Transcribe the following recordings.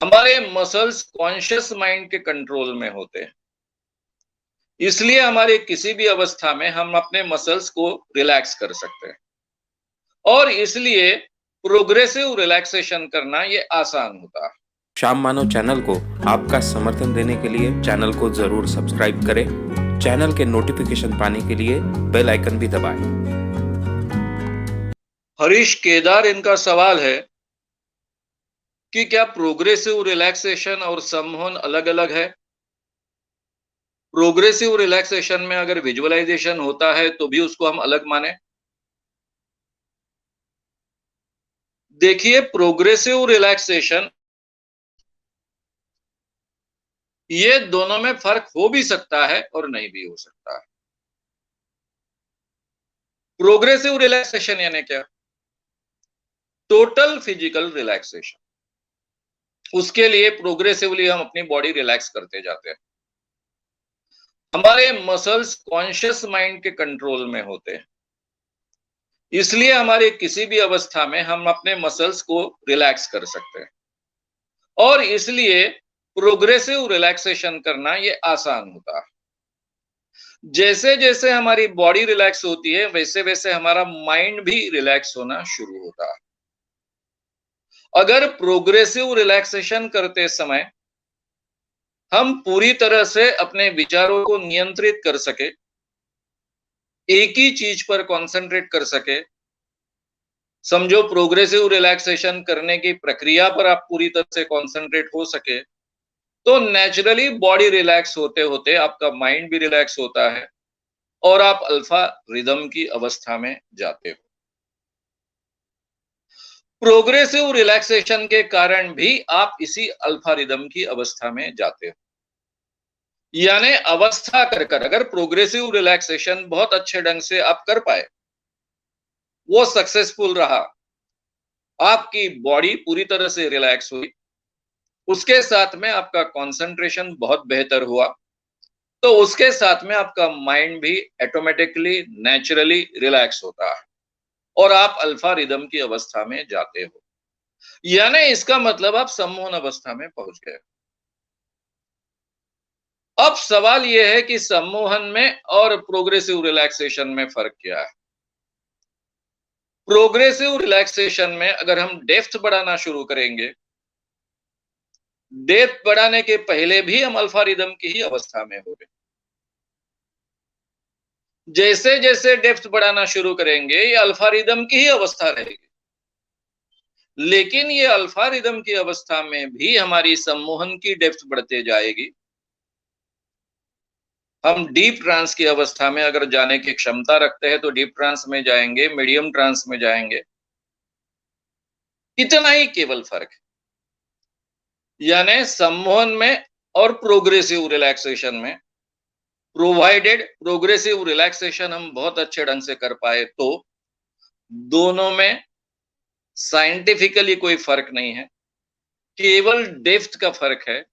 हमारे muscles conscious mind के control में होते हैं। इसलिए हमारी किसी भी अवस्था में हम अपने मसल्स को रिलैक्स कर सकते हैं और इसलिए प्रोग्रेसिव रिलैक्सेशन करना ये आसान होता है। श्याम मानव चैनल को आपका समर्थन देने के लिए चैनल को जरूर सब्सक्राइब करें। चैनल के नोटिफिकेशन पाने के लिए बेल आइकन भी दबाएं। हरीश केदार इनका सवाल है कि क्या प्रोग्रेसिव रिलैक्सेशन और सम्मोहन अलग-अलग है? प्रोग्रेसिव रिलैक्सेशन में अगर विजुअलाइजेशन होता है तो भी उसको हम अलग माने? देखिए, प्रोग्रेसिव रिलैक्सेशन ये दोनों में फर्क हो भी सकता है और नहीं भी हो सकता है। प्रोग्रेसिव रिलैक्सेशन यानी क्या? Total physical relaxation. उसके लिए प्रोग्रेसिवली हम अपनी बॉडी रिलैक्स करते जाते हैं। हमारे मसल्स कॉन्शियस माइंड के कंट्रोल में होते हैं। इसलिए हमारी किसी भी अवस्था में हम अपने मसल्स को रिलैक्स कर सकते हैं और इसलिए प्रोग्रेसिव रिलैक्सेशन करना ये आसान होता है। जैसे जैसे हमारी बॉडी रिलैक्स होती है वैसे वैसे हमारा माइंड भी रिलैक्स होना शुरू होता है। अगर प्रोग्रेसिव रिलैक्सेशन करते समय हम पूरी तरह से अपने विचारों को नियंत्रित कर सके, एक ही चीज पर कंसंट्रेट कर सके, समझो प्रोग्रेसिव रिलैक्सेशन करने की प्रक्रिया पर आप पूरी तरह से कंसंट्रेट हो सके, तो नेचुरली बॉडी रिलैक्स होते होते आपका माइंड भी रिलैक्स होता है और आप अल्फा रिदम की अवस्था में जाते हो। प्रोग्रेसिव रिलैक्सेशन के कारण भी आप इसी अल्फा रिदम की अवस्था में जाते हो। यानी अवस्था कर अगर प्रोग्रेसिव रिलैक्सेशन बहुत अच्छे ढंग से आप कर पाए, वो सक्सेसफुल रहा, आपकी बॉडी पूरी तरह से रिलैक्स हुई, उसके साथ में आपका कंसंट्रेशन बहुत बेहतर हुआ, तो उसके साथ में आपका माइंड भी ऑटोमेटिकली नेचुरली रिलैक्स होता है और आप अल्फा रिदम की अवस्था में जाते हो। यानी इसका मतलब आप सम्मोहन अवस्था में पहुंच गए। अब सवाल यह है कि सम्मोहन में और प्रोग्रेसिव रिलैक्सेशन में फर्क क्या है? प्रोग्रेसिव रिलैक्सेशन में अगर हम डेप्थ बढ़ाना शुरू करेंगे, डेप्थ बढ़ाने के पहले भी हम अल्फा रिदम की ही अवस्था में होंगे। जैसे जैसे डेप्थ बढ़ाना शुरू करेंगे, ये अल्फा रिदम की ही अवस्था रहेगी। लेकिन ये अल्फा रिदम की अवस्था में भी हमारी सम्मोहन की डेप्थ बढ़ते जाएगी। हम डीप ट्रांस की अवस्था में अगर जाने की क्षमता रखते हैं तो डीप ट्रांस में जाएंगे, मीडियम ट्रांस में जाएंगे। इतना ही केवल फर्क है। यानी सम्मोहन में और प्रोग्रेसिव रिलैक्सेशन में, प्रोवाइडेड प्रोग्रेसिव रिलैक्सेशन हम बहुत अच्छे ढंग से कर पाए तो दोनों में साइंटिफिकली कोई फर्क नहीं है, केवल डेप्थ का फर्क है।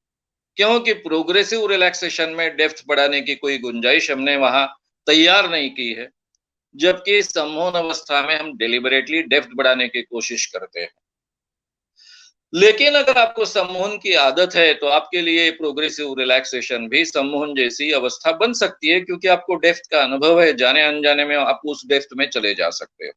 क्योंकि प्रोग्रेसिव रिलैक्सेशन में डेप्थ बढ़ाने की कोई गुंजाइश हमने वहां तैयार नहीं की है, जबकि सम्मोहन अवस्था में हम डेलिबरेटली डेप्थ बढ़ाने की कोशिश करते हैं। लेकिन अगर आपको सम्मोहन की आदत है तो आपके लिए प्रोग्रेसिव रिलैक्सेशन भी सम्मोहन जैसी अवस्था बन सकती है, क्योंकि आपको डेप्थ का अनुभव है, जाने अनजाने में आप उस डेप्थ में चले जा सकते हो।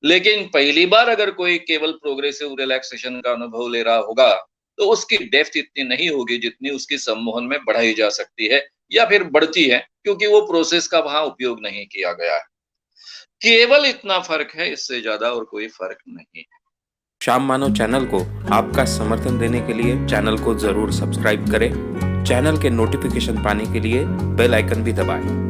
लेकिन पहली बार अगर कोई केवल प्रोग्रेसिव रिलैक्सेशन का अनुभव ले रहा होगा तो उसकी डेप्थ इतनी नहीं होगी जितनी उसकी सम्मोहन में बढ़ाई जा सकती है या फिर बढ़ती है, क्योंकि वो प्रोसेस का वहां उपयोग नहीं किया गया है। केवल इतना फर्क है, इससे ज्यादा और कोई फर्क नहीं है। श्याम मानव चैनल को आपका समर्थन देने के लिए चैनल को जरूर सब्सक्राइब करें। चैनल के नोटिफिकेशन पाने के लिए बेल आइकन भी दबाएं।